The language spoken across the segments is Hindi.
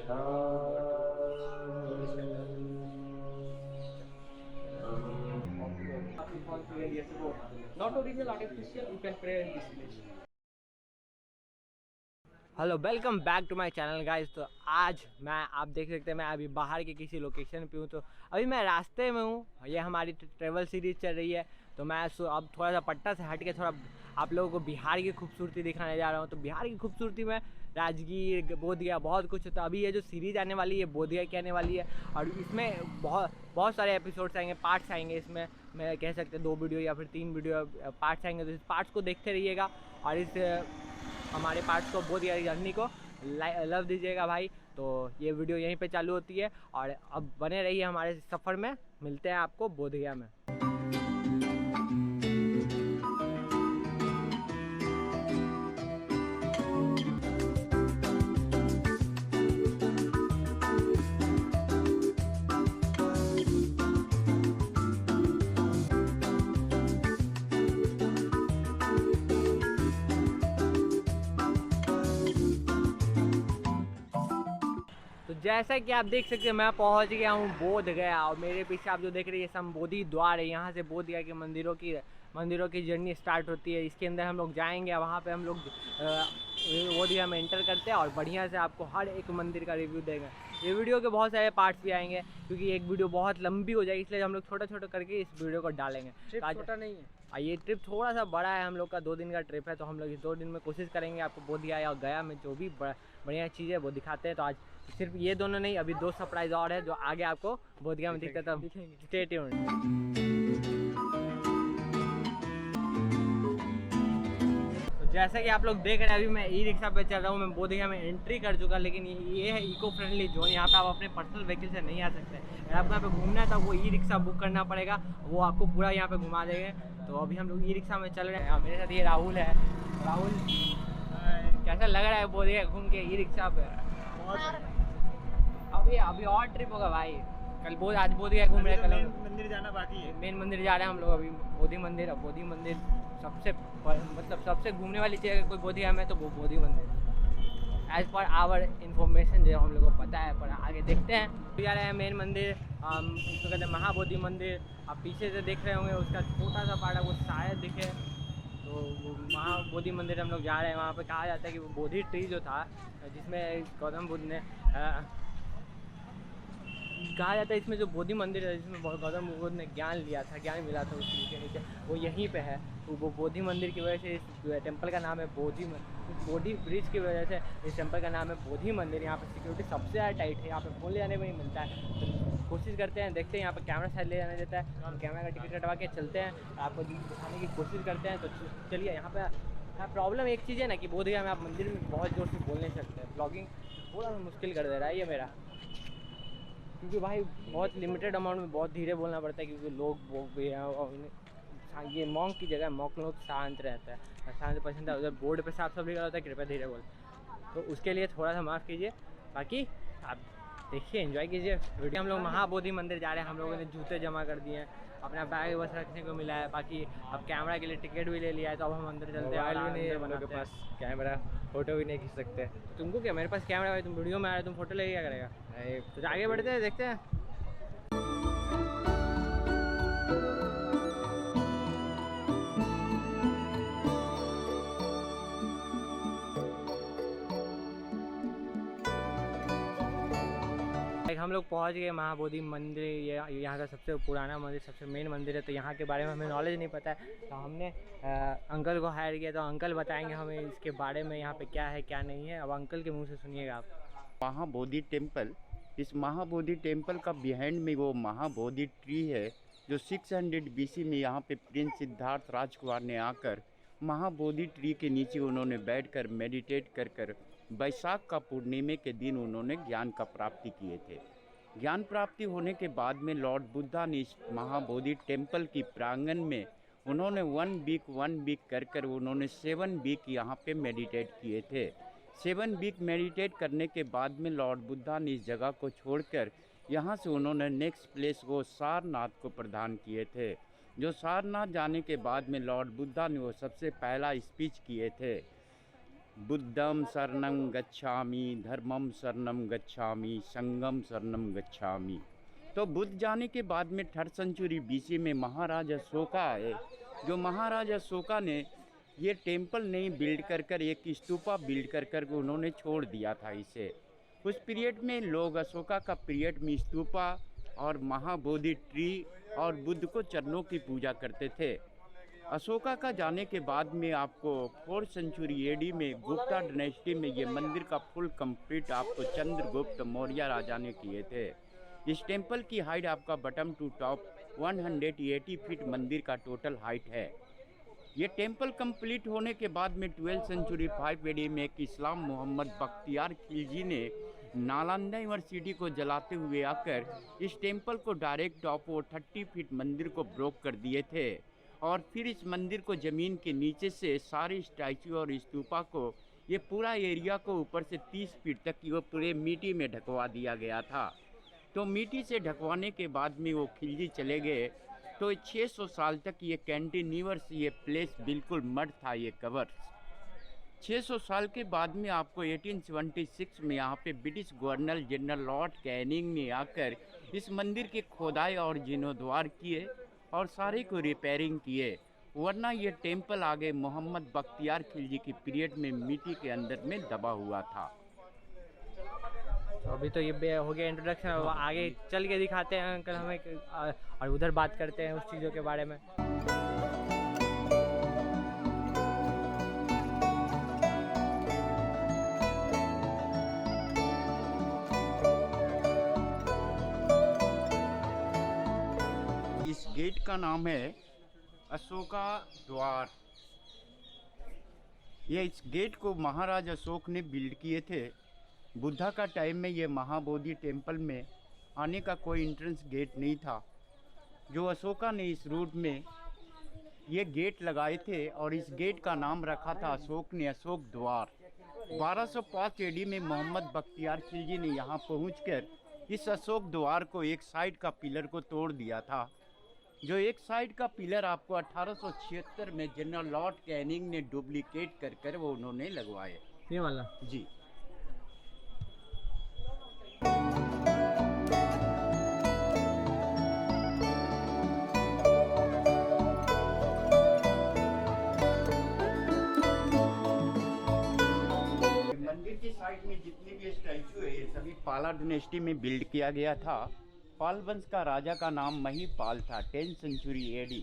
Not original artificial, you can pray in this place. Hello welcome back to my channel guys. तो आज मैं आप देख सकते हैं मैं अभी बाहर के किसी लोकेशन पे हूँ। तो अभी मैं रास्ते में हूँ। ये हमारी ट्रेवल सीरीज़ चल रही है। तो मैं अब थोड़ा सा पटना से हट के थोड़ा आप लोगों को बिहार की खूबसूरती दिखाने जा रहा हूँ। तो बिहार की खूबसूरती में राजगीर, बोधगया, बहुत कुछ। तो अभी ये जो सीरीज़ आने वाली है बोधगया की आने वाली है, और इसमें बहुत सारे एपिसोड्स आएंगे, पार्ट्स आएंगे। इसमें मैं कह सकते 2 वीडियो या फिर 3 वीडियो पार्ट्स आएंगे। तो इस पार्ट्स को देखते रहिएगा और इस हमारे पार्ट्स को, बोधगया जर्नी को लव दीजिएगा भाई। तो ये वीडियो यहीं पे चालू होती है और अब बने रहिए हमारे सफ़र में। मिलते हैं आपको बोधगया में। तो जैसा कि आप देख सकते हैं मैं पहुंच गया हूं बोधगया, और मेरे पीछे आप जो देख रहे हैं संबोधि द्वार है। यहाँ से बोधगया के मंदिरों की जर्नी स्टार्ट होती है। इसके अंदर हम लोग जाएंगे, वहाँ पे हम लोग बोधगया में एंटर करते हैं और बढ़िया से आपको हर एक मंदिर का रिव्यू देंगे। ये वीडियो के बहुत सारे पार्ट्स भी आएंगे क्योंकि एक वीडियो बहुत लंबी हो जाएगी, इसलिए हम लोग छोटा छोटा करके इस वीडियो को डालेंगे। छोटा नहीं है, ये ट्रिप थोड़ा सा बड़ा है, हम लोग का 2 दिन का ट्रिप है। तो हम लोग इस 2 दिन में कोशिश करेंगे आपको बोधगया या गया में जो भी बढ़िया चीज़ है वो दिखाते हैं। तो आज सिर्फ ये दोनों नहीं, अभी 2 सरप्राइज और है जो आगे आपको बोधगया में दिखता था। Stay tuned. तो जैसा कि आप लोग देख रहे हैं अभी मैं ई रिक्शा पे चल रहा हूँ। मैं बोधगया में एंट्री कर चुका, लेकिन ये है इको फ्रेंडली जोन। यहाँ पे आप अपने पर्सनल व्हीकल से नहीं आ सकते। अगर आपको यहाँ पे घूमना है तो वो ई रिक्शा बुक करना पड़ेगा, वो आपको पूरा यहाँ पे घुमा देंगे। तो अभी हम लोग ई रिक्शा में चल रहे हैं। मेरे साथ ये राहुल है। राहुल, कैसा लग रहा है बोधगया घूम के ई रिक्शा पे? अभी और ट्रिप होगा भाई। आज बोधगया घूम रहे हैं, कल मंदिर जाना बाकी है। मेन मंदिर जा रहे हैं हम लोग अभी, बोधि मंदिर। अब बोधि मंदिर सबसे मतलब सबसे घूमने वाली चीज़ अगर कोई बोधगया में तो वो बोधि मंदिर। एज पर आवर इन्फॉर्मेशन जो हम लोग को पता है, पर आगे देखते हैं। तो जा रहे हैं मेन मंदिर, इसको कहते हैं महाबोधि मंदिर। आप पीछे से देख रहे होंगे उसका छोटा सा पार्ट है, वो शायद दिखे। तो वो महाबोधि मंदिर हम लोग जा रहे हैं। वहाँ पे कहा जाता है कि वो बोधि ट्री जो था जिसमें गौतम बुद्ध ने कहा जाता है, इसमें जो बोधि मंदिर है जिसमें गौतम बुद्ध ने ज्ञान लिया था, ज्ञान मिला था उस ट्री के नीचे, वो यहीं पे है। तो वो बोधि मंदिर की वजह से इस टेम्पल का नाम है बोधि ब्रिज की वजह से इस टेम्पल का नाम है बोधि मंदिर। यहाँ पे सिक्योरिटी सबसे ज़्यादा टाइट है, यहाँ पे फ़ोन ले जाने में नहीं मिलता है। तो कोशिश करते हैं, देखते हैं। यहाँ पर कैमरा शायद ले जाने देता है, हम कैमरा का टिकट कटवा के चलते हैं, आपको दिखाने की कोशिश करते हैं। तो चलिए। यहाँ पर प्रॉब्लम एक चीज़ है ना कि बोधगया में आप मंदिर में बहुत ज़ोर से बोल नहीं सकते। ब्लॉगिंग थोड़ा मुश्किल कर दे रहा है ये मेरा, क्योंकि भाई बहुत लिमिटेड अमाउंट में बहुत धीरे बोलना पड़ता है, क्योंकि लोग भी हैं और ये मॉन्क की जगह, मॉन्क लोग शांत रहता है, शांत पसंद है। उधर बोर्ड पे साफ साफ लिखा होता है कृपया धीरे बोल। तो उसके लिए थोड़ा सा माफ़ कीजिए। बाकी आप देखिए, एंजॉय कीजिए वीडियो। हम लोग महाबोधि मंदिर जा रहे हैं। हम लोगों ने जूते जमा कर दिए हैं, अपना बैग बस रखने को मिला है। बाकी अब कैमरा के लिए टिकट भी ले लिया है, तो अब हम अंदर चलते हैं। मोबाइल भी नहीं है हम लोग के पास, कैमरा फोटो भी नहीं खींच सकते। तुमको क्या, मेरे पास कैमरा है, तुम वीडियो में आ रहे हो, तुम फोटो लेके क्या करेगा? तो आगे बढ़ते हैं, देखते हैं। हम लोग पहुंच गए महाबोधि मंदिर। ये यहाँ का सबसे पुराना मंदिर, सबसे मेन मंदिर है। तो यहाँ के बारे में हमें नॉलेज नहीं पता है, तो हमने अंकल को हायर किया। तो अंकल बताएंगे हमें इसके बारे में, यहाँ पे क्या है क्या नहीं है। अब अंकल के मुंह से सुनिएगा आप। महाबोधि टेम्पल, इस महाबोधि टेम्पल का बिहाइंड में वो महाबोधि ट्री है जो 600 BC में यहाँ पे प्रिंस सिद्धार्थ राजकुमार ने आकर महाबोधि ट्री के नीचे उन्होंने बैठकर मेडिटेट कर बैसाख का पूर्णिमे के दिन उन्होंने ज्ञान का प्राप्ति किए थे। ज्ञान प्राप्ति होने के बाद में लॉर्ड बुद्धा ने इस महाबोधि टेम्पल की प्रांगण में उन्होंने 1 वीक कर उन्होंने 7 वीक यहाँ पे मेडिटेट किए थे। 7 वीक मेडिटेट करने के बाद में लॉर्ड बुद्धा ने इस जगह को छोड़कर यहाँ से उन्होंने नेक्स्ट प्लेस वो सारनाथ को प्रदान किए थे। जो सारनाथ जाने के बाद में लॉर्ड बुद्धा ने वो सबसे पहला स्पीच किए थे। बुद्धं शरणं गच्छामि, धर्मं शरणं गच्छामि, संघं शरणं गच्छामि। तो बुद्ध जाने के बाद में 3rd सेंचुरी बीसी में महाराजा अशोका आए। जो महाराजा अशोका ने ये टेम्पल नहीं बिल्ड कर एक स्तूपा बिल्ड कर उन्होंने छोड़ दिया था इसे। उस पीरियड में लोग अशोका का पीरियड में स्तूपा और महाबोधि ट्री और बुद्ध को चरणों की पूजा करते थे। अशोका का जाने के बाद में आपको 4th सेंचुरी एडी में गुप्ता डायनेस्टी में ये मंदिर का फुल कंप्लीट आपको चंद्रगुप्त मौर्य राजा ने किए थे। इस टेम्पल की हाइट आपका बटम टू टॉप 180 फीट मंदिर का टोटल हाइट है। ये टेम्पल कंप्लीट होने के बाद में 12th सेंचुरी 5 एडी में एक इस्लाम मोहम्मद बख्तियार खिलजी ने नालंदा यूनिवर्सिटी को जलाते हुए आकर इस टेम्पल को डायरेक्ट टॉप और 30 फीट मंदिर को ब्रोक कर दिए थे और फिर इस मंदिर को ज़मीन के नीचे से सारे स्टैचू और स्तूपा को ये पूरा एरिया को ऊपर से 30 फीट तक की वो पूरे मिट्टी में ढकवा दिया गया था। तो मिट्टी से ढकवाने के बाद में वो खिलजी चले गए तो 600 साल तक ये कैंटिन्यूअर्स ये प्लेस बिल्कुल मड था, ये कवर। 600 साल के बाद में आपको 1876 में यहाँ पे British governor general Lord Canning ने आकर इस मंदिर की खोदाई और जीर्णोद्धार किए और सारे को रिपेयरिंग किए, वरना ये टेम्पल आगे मोहम्मद बख्तियार खिलजी की पीरियड में मिट्टी के अंदर में दबा हुआ था। तो अभी तो ये हो गया इंट्रोडक्शन, अब आगे चल के दिखाते हैं अंकल हमें और उधर बात करते हैं उस चीज़ों के बारे में। इस गेट का नाम है अशोका द्वार। ये इस गेट को महाराजा अशोक ने बिल्ड किए थे। बुद्धा का टाइम में ये महाबोधि टेम्पल में आने का कोई एंट्रेंस गेट नहीं था। जो अशोका ने इस रूट में ये गेट लगाए थे और इस गेट का नाम रखा था अशोक ने अशोक द्वार। 1205 एडी में मोहम्मद बख्तियार खिलजी ने यहाँ पहुंचकर इस अशोक द्वार को एक साइड का पिलर को तोड़ दिया था। जो एक साइड का पिलर आपको 1876 में जनरल लॉर्ड कैनिंग ने डुप्लीकेट कर वो उन्होंने लगवाए। ये वाला जी। मंदिर की साइड में जितने भी स्टैचू है ये सभी पाला डायनेस्टी में बिल्ड किया गया था। पाल वंश का राजा का नाम महिपाल था, 10th सेंचुरी एडी।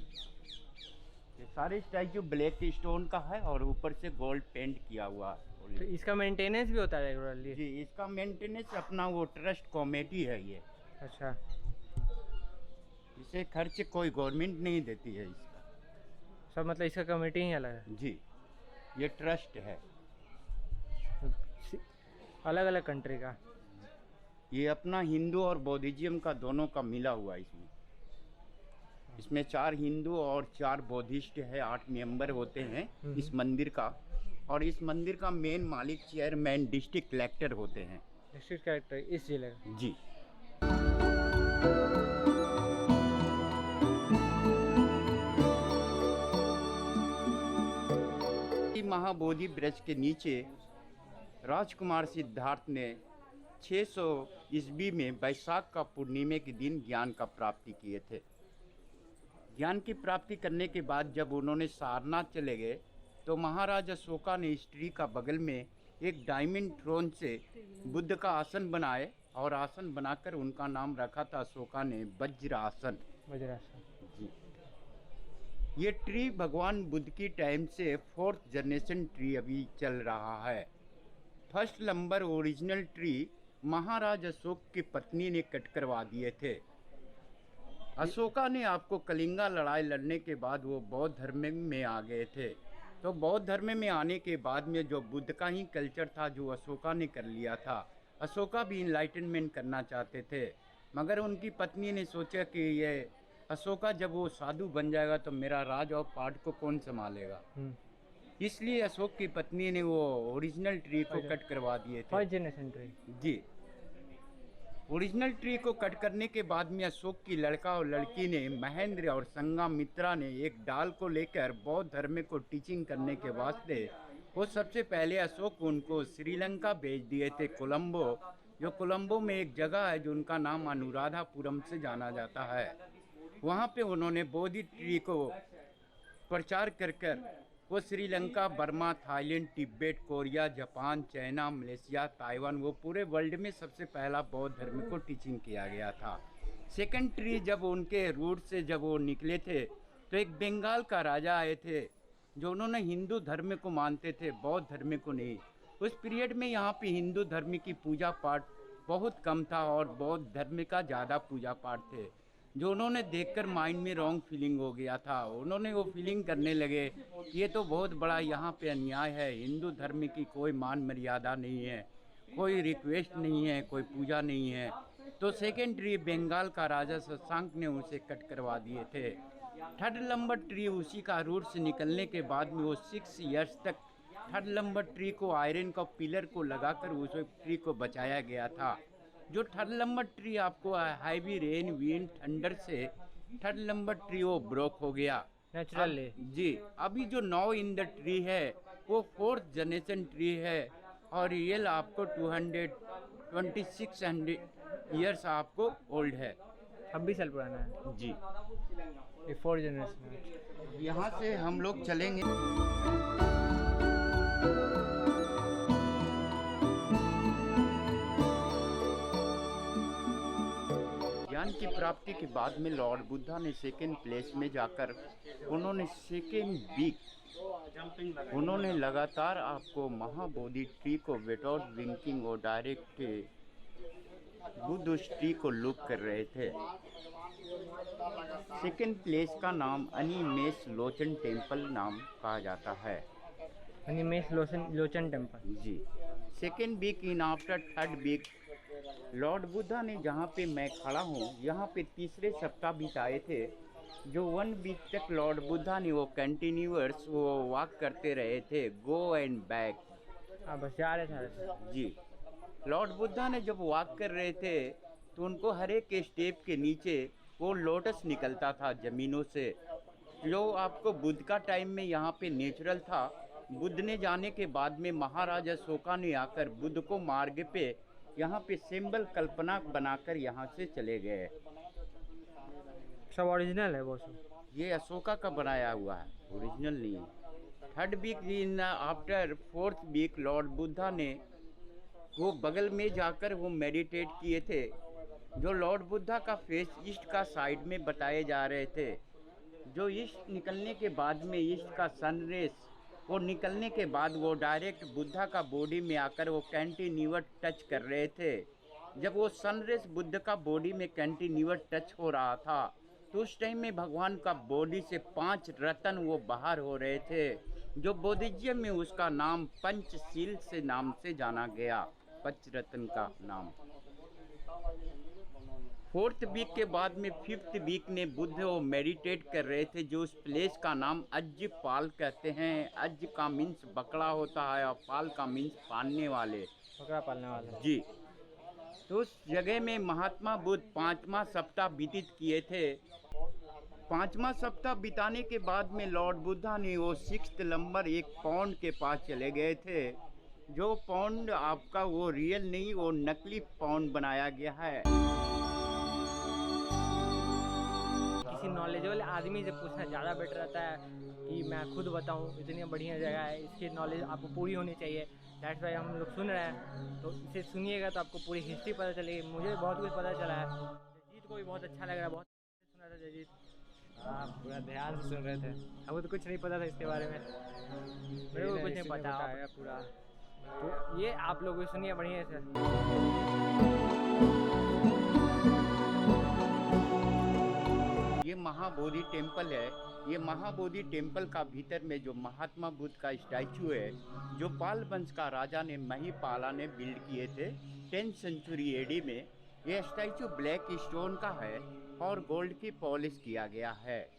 ये सारे स्टैचू ब्लैक स्टोन का है और ऊपर से गोल्ड पेंट किया हुआ। तो इसका मेंटेनेंस भी होता है रेगुलरली? जी, इसका मेंटेनेंस अपना वो ट्रस्ट कमेटी है ये। अच्छा, इसे खर्च कोई गवर्नमेंट नहीं देती है इसका। सब मतलब इसका कमेटी ही अलग है? जी, ये ट्रस्ट है अलग अलग कंट्री का। ये अपना हिंदू और बौद्धिज्म का दोनों का मिला हुआ इसमें 4 हिंदू और 4 बौद्धिस्ट है, 8 मेंबर होते हैं इस मंदिर का। और इस मंदिर का मेन मालिक चेयरमैन डिस्ट्रिक्ट कलेक्टर होते हैं। डिस्ट्रिक्ट कलेक्टर इस जिले का? जी। महाबोधि वृक्ष के नीचे राजकुमार सिद्धार्थ ने 600 ईस्वी में वैशाख का पूर्णिमे के दिन ज्ञान का प्राप्ति किए थे। ज्ञान की प्राप्ति करने के बाद जब उन्होंने सारनाथ चले गए तो महाराजा अशोका ने इस ट्री का बगल में एक डायमंड थ्रोन से बुद्ध का आसन बनाए और आसन बनाकर उनका नाम रखा था अशोका ने वज्रासन। वज्रासन जी। ये ट्री भगवान बुद्ध की टाइम से 4th जनरेशन ट्री अभी चल रहा है। फर्स्ट नंबर ओरिजिनल ट्री महाराज अशोक की पत्नी ने कट करवा दिए थे। अशोका ने आपको कलिंगा लड़ाई लड़ने के बाद वो बौद्ध धर्म में आ गए थे। तो बौद्ध धर्म में आने के बाद में जो बुद्ध का ही कल्चर था जो अशोका ने कर लिया था। अशोका भी इनलाइटनमेंट करना चाहते थे, मगर उनकी पत्नी ने सोचा कि ये अशोका जब वो साधु बन जाएगा तो मेरा राज और पाठ को कौन संभालेगा। इसलिए अशोक की पत्नी ने वो ओरिजिनल ट्री को कट करवा दिए थे। First generation tree? जी। ओरिजिनल ट्री को कट करने के बाद में अशोक की लड़का और लड़की ने महेंद्र और संघमित्रा ने एक डाल को लेकर बौद्ध धर्म को टीचिंग करने के वास्ते वो सबसे पहले अशोक उनको श्रीलंका भेज दिए थे, कोलंबो। जो कोलंबो में एक जगह है जो उनका नाम अनुराधापुरम से जाना जाता है। वहाँ पे उन्होंने बोधि ट्री को प्रचार कर वो Sri Lanka, Burma, Thailand, Tibet, Korea, Japan, China, Malaysia, Taiwan, वो पूरे वर्ल्ड में सबसे पहला बौद्ध धर्म को टीचिंग किया गया था। सेकंड ट्री जब उनके रूट से जब वो निकले थे तो एक बंगाल का राजा आए थे जो उन्होंने हिंदू धर्म को मानते थे, बौद्ध धर्म को नहीं। उस पीरियड में यहाँ पे हिंदू धर्म की पूजा पाठ बहुत कम था और बौद्ध धर्म का ज़्यादा पूजा पाठ थे, जो उन्होंने देखकर माइंड में रॉन्ग फीलिंग हो गया था। उन्होंने वो फीलिंग करने लगे कि ये तो बहुत बड़ा यहाँ पे अन्याय है, हिंदू धर्म की कोई मान मर्यादा नहीं है, कोई रिक्वेस्ट नहीं है, कोई पूजा नहीं है। तो सेकेंड ट्री बंगाल का राजा शशांक ने उसे कट करवा दिए थे। थर्ड नंबर ट्री उसी का रूट से निकलने के बाद में वो 6 इयर्स तक थर्ड नंबर ट्री को आयरन का पिलर को लगाकर उस ट्री को बचाया गया था। जो थर्ड नंबर ट्री आपको हैवी रेन, विंड, थंडर से थर्ड नंबर ट्री वो ब्रोक हो गया नेचुरली। जी। अभी जो 9 इन द ट्री है वो 4th जनरेशन ट्री है और रियल आपको 226 ईयर्स आपको ओल्ड है। 26 साल पुराना है जी। ये 4th जनरेशन है। यहाँ से हम लोग चलेंगे। ज्ञान की प्राप्ति के बाद में लॉर्ड बुद्धा ने सेकेंड प्लेस में जाकर उन्होंने सेकेंड वीक उन्होंने लगातार आपको महाबोधि ट्री को विदाउट विंकिंग और डायरेक्ट बुद्ध उस ट्री को लुक कर रहे थे। सेकेंड प्लेस का नाम अनिमेष लोचन टेम्पल नाम कहा जाता है। अनिमेष लोचन टेम्पल जी। Second week in after third week Lord Buddha ने जहाँ पे मैं खड़ा हूँ यहाँ पे तीसरे सप्ताह बिताए थे। जो 1 वीक तक लॉर्ड बुद्धा ने वो कंटिन्यूअस वो वॉक करते रहे थे, गो एंड बैक। बस जा रहे थे जी। लॉर्ड बुद्धा ने जब वॉक कर रहे थे तो उनको हर एक के स्टेप के नीचे वो लोटस निकलता था ज़मीनों से, जो आपको बुद्ध का टाइम में यहाँ पे नेचुरल था। बुद्ध ने जाने के बाद में महाराजा अशोका ने आकर बुद्ध को मार्ग पे यहाँ पे सिंबल कल्पना बनाकर यहाँ से चले गए। सब ओरिजिनल है वो सब। ये अशोका का बनाया हुआ है, ओरिजिनल नहीं है। Third week in after 4th week Lord Buddha ने वो बगल में जाकर वो मेडिटेट किए थे। जो लॉर्ड बुद्धा का फेस ईस्ट का साइड में बताए जा रहे थे। जो ईस्ट निकलने के बाद में ईस्ट का सनरेज वो निकलने के बाद वो डायरेक्ट बुद्धा का बॉडी में आकर वो कैंटिन्यूअर टच कर रहे थे। जब वो सनरेज बुद्ध का बॉडी में कैंटिन्यूअर टच हो रहा था तो उस टाइम में भगवान का बॉडी से 5 रत्न वो बाहर हो रहे थे, जो बौद्धिज्म में उसका नाम पंचशील से नाम से जाना गया, पंच रत्न का नाम। 4th वीक के बाद में 5th वीक ने बुद्ध वो मेडिटेट कर रहे थे, जो उस प्लेस का नाम अज्ज पाल कहते हैं। अज्ज का मीन्स बकरा होता है और पाल का मीन्स पालने वाले, बकरा पालने वाले। जी। तो उस जगह में महात्मा बुद्ध 5वां सप्ताह व्यतीत किए थे। 5वां सप्ताह बिताने के बाद में लॉर्ड बुद्धा ने वो 6th नंबर एक पौंड के पास चले गए थे। जो पौंड आपका वो रियल नहीं, वो नकली पौंड बनाया गया है। किसी नॉलेजेबल आदमी से पूछना ज़्यादा बेटर रहता है कि मैं खुद बताऊं। इतनी बढ़िया जगह है, इसकी नॉलेज आपको पूरी होनी चाहिए। दैट्स वाई हम लोग सुन रहे हैं, तो इसे सुनिएगा तो आपको पूरी हिस्ट्री पता चलेगी। मुझे बहुत कुछ पता चला है, जजीत को भी बहुत अच्छा लग रहा है। बहुत सुना था जजीत। हाँ, पूरा ध्यान से सुन रहे थे। हमको तो कुछ नहीं पता था इसके बारे में, मेरे को कुछ नहीं पता है पूरा। तो ये आप लोग भी सुनिए बढ़िया से। ये महाबोधि टेम्पल है। ये महाबोधि टेम्पल का भीतर में जो महात्मा बुद्ध का स्टैचू है, जो पाल वंश का राजा ने महिपाला ने बिल्ड किए थे 10th सेंचुरी एडी में। ये स्टैचू ब्लैक स्टोन का है और गोल्ड की पॉलिश किया गया है।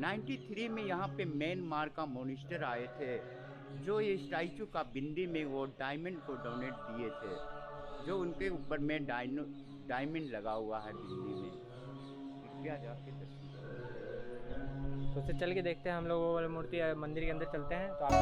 93 में यहाँ पे म्यांमार का मोनिस्टर आए थे, जो ये स्टैचू का बिंदी में वो डायमंड को डोनेट दिए थे, जो उनके ऊपर में डायमंड लगा हुआ है बिंदी में। क्या जाके तो उससे चल के देखते हैं हम लोग। वो मूर्ति मंदिर के अंदर चलते हैं तो आप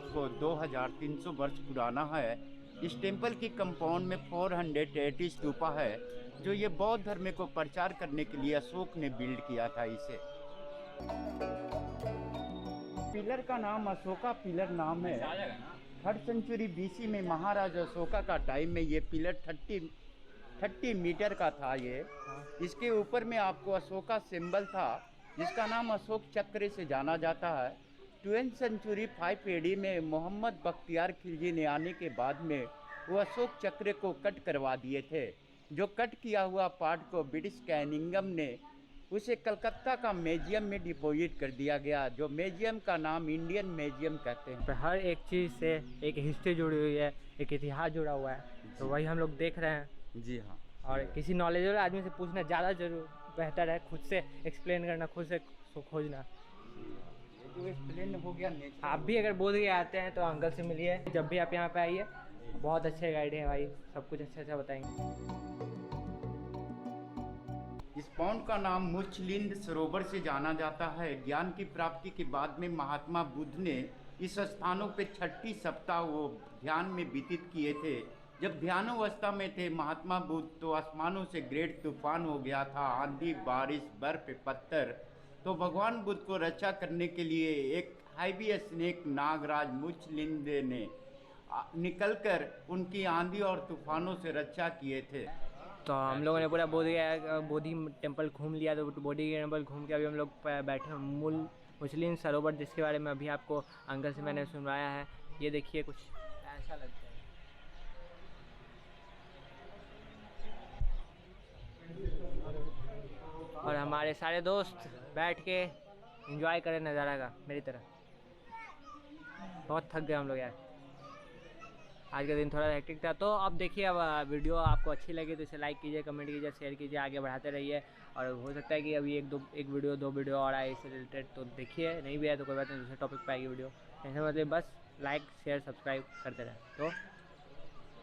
लगभग 2300 वर्ष पुराना है। इस टेम्पल की कंपाउंड में 480 स्तूपा है, जो ये बौद्ध धर्म को प्रचार करने के लिए अशोक ने बिल्ड किया था इसे। पिलर का नाम अशोका पिलर नाम है। 3rd सेंचुरी बीसी में महाराजा अशोका का टाइम में ये पिलर 30 मीटर का था ये। इसके ऊपर में आपको अशोका सिंबल था, जिसका नाम अशोक चक्र से जाना जाता है। 12th सेंचुरी 5 AD में मोहम्मद बख्तियार खिलजी ने आने के बाद में वो अशोक चक्र को कट करवा दिए थे। जो कट किया हुआ पार्ट को ब्रिटिश कैनिंगम ने उसे कलकत्ता का म्यूजियम में डिपोजिट कर दिया गया, जो म्यूजियम का नाम इंडियन म्यूजियम कहते हैं। पर हर एक चीज़ से एक हिस्ट्री जुड़ी हुई है, एक इतिहास जुड़ा हुआ है, तो वही हम लोग देख रहे हैं। जी हाँ। और किसी नॉलेजेबल आदमी से पूछना ज़्यादा जरूर बेहतर है, खुद से एक्सप्लेन करना, खुद से खोजना। जो एक्सप्लेन हो गया नेचर। आप भी अगर बोध गया आते हैं तो अंकल से मिलिए, जब भी आप यहाँ पे आइए, बहुत अच्छे गाइड हैं भाई, सब कुछ अच्छा बताएंगे। इस पॉन्ड का नाम मुचलिंद सरोवर से जाना जाता है। ज्ञान की प्राप्ति के बाद में महात्मा बुद्ध ने इस स्थानों पे 6 सप्ताह वो ध्यान में व्यतीत किए थे। जब ध्यानावस्था में थे महात्मा बुद्ध, तो आसमानों से ग्रेट तूफान हो गया था, आंधी, बारिश, बर्फ, पत्थर। तो भगवान बुद्ध को रक्षा करने के लिए एक हाइवी स्नेक नागराज मुचलिंद ने निकलकर उनकी आंधी और तूफानों से रक्षा किए थे। तो हम लोगों ने पूरा बोधि टेम्पल घूम लिया। तो बोधि टेम्पल घूम के अभी हम लोग बैठे हैं मुचलिन सरोवर, जिसके बारे में अभी आपको अंकल से मैंने सुनवाया है। ये देखिए, कुछ ऐसा लगता है। और हमारे सारे दोस्त बैठ के एंजॉय करें नज़ारा का, मेरी तरह। बहुत थक गए हम लोग यार, आज का दिन थोड़ा हेक्टिक था। तो अब देखिए, अब वीडियो आपको अच्छी लगी तो इसे लाइक कीजिए, कमेंट कीजिए, शेयर कीजिए, आगे बढ़ाते रहिए। और हो सकता है कि अभी एक वीडियो 2 वीडियो और आए इससे रिलेटेड, तो देखिए। नहीं भी आए तो कोई बात नहीं, दूसरे टॉपिक पे आएगी वीडियो। ऐसे मतलब बस लाइक शेयर सब्सक्राइब करते रहें। तो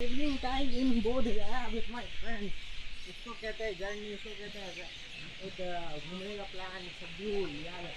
evening time in Bodhgaya with my friend. इसको कहते हैं जर्नी, इसको कहते हैं एक घूमने का प्लान, शेड्यूल यार।